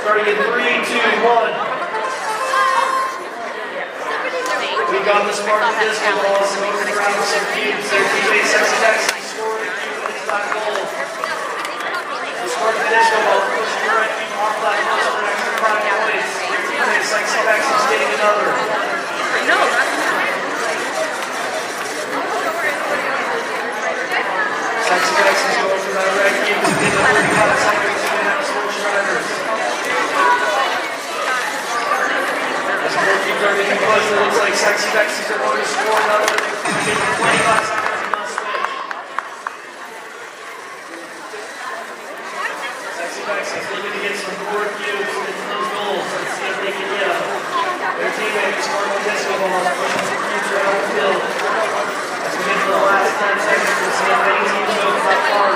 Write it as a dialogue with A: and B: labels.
A: Starting in 3, 2, 1. We got the Spartan disco ball, so moving around with some cubes. Their teammate Sexy Taxi scored a cube, but it's not goal. The Spartan disco ball pushing your right cube off that post for an extra 5 points. Your teammate Sexy Taxi is getting another.
B: No, that's
A: Sexy Taxi is going for that red cube to get the 35 seconds to get out of Sports Drivers. Keep everything close. It looks like Sexy Taxis are going to score another. Give them 25 seconds and not switch. Sexy Taxis looking to get some more cubes into those goals. Let's see if they can get them. Their teammate is scoring the disco balls, pushing some cubes around the field. As we get to the last 10 seconds, we'll see if any team goes that far.